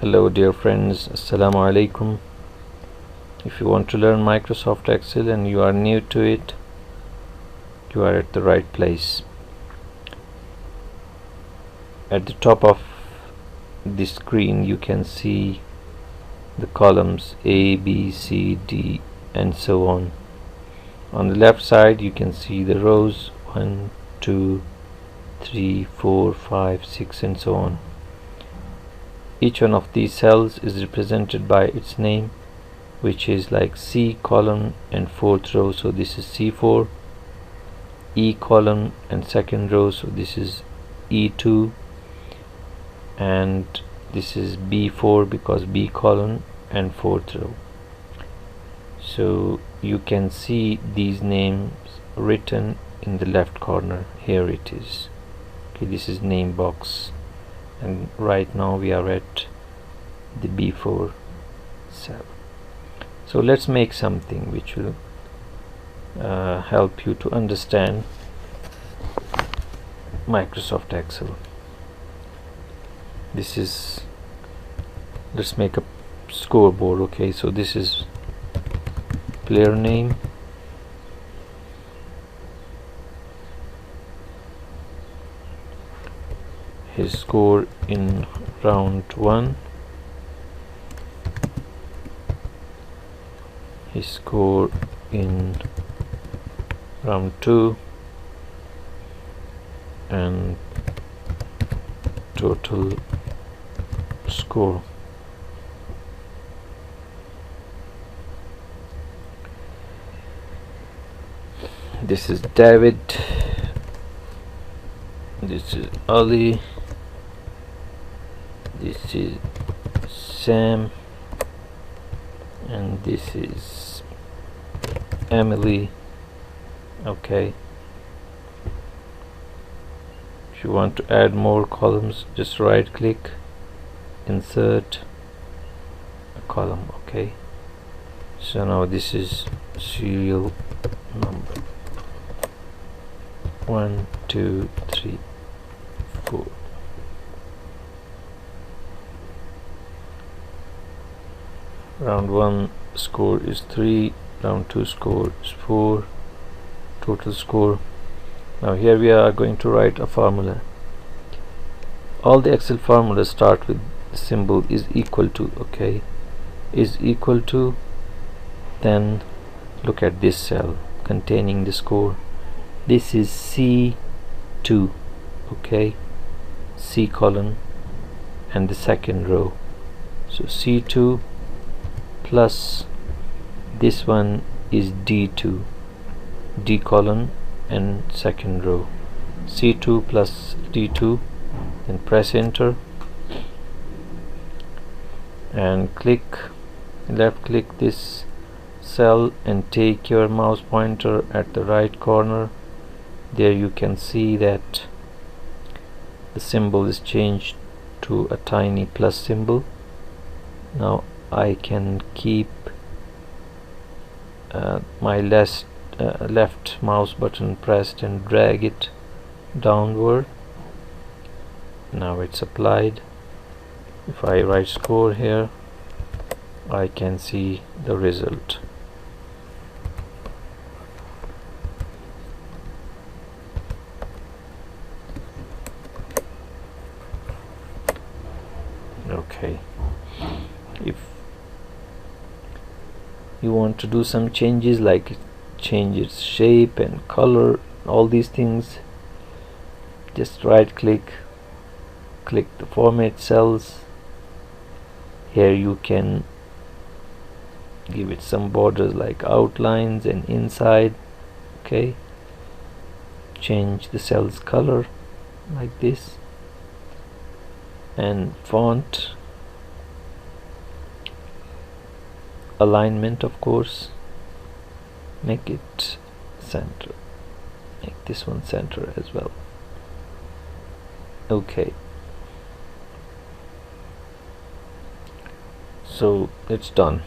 Hello dear friends, Assalamu alaikum. If you want to learn Microsoft Excel and you are new to it, you are at the right place. At the top of the screen you can see the columns A, B, C, D and so on. On the left side you can see the rows 1, 2, 3, 4, 5, 6 and so on. Each one of these cells is represented by its name, which is like C column and fourth row, so this is C4, E column and second row, so this is E2, and this is B4 because B column and fourth row. So you can see these names written in the left corner. Here it is. Okay, this is name box, and right now we are at the B4 cell. So let's make something which will help you to understand Microsoft Excel. Let's make a scoreboard. Okay, so this is player name, his score in round 1, his score in round 2, and total score. This is David, this is Ali, this is Sam, and this is Emily. Okay, if you want to add more columns, just right click, insert a column. Okay, so now this is serial number 1, 2, 3, 4. Round 1 score is 3, round 2 score is 4, total score. Now here we are going to write a formula. All the Excel formulas start with the symbol is equal to. Okay, is equal to, then look at this cell containing the score. This is C2. Okay, C column and the second row, so C2 plus this one is D2, D column and second row, C2 plus D2, then press enter and left click this cell and take your mouse pointer at the right corner. There you can see that the symbol is changed to a tiny plus symbol. Now I can keep my left mouse button pressed and drag it downward. Now it's applied. If I write score here, I can see the result. Okay, if you want to do some changes like change its shape and color, all these things, just right click, click the format cells. Here you can give it some borders like outlines and inside. Okay, change the cell's color like this, and font alignment, of course, make it center, make this one center as well. Okay, so it's done.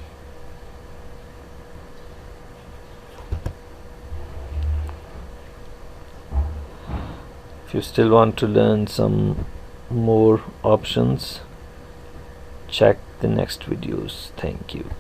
If you still want to learn some more options, check the next videos. Thank you.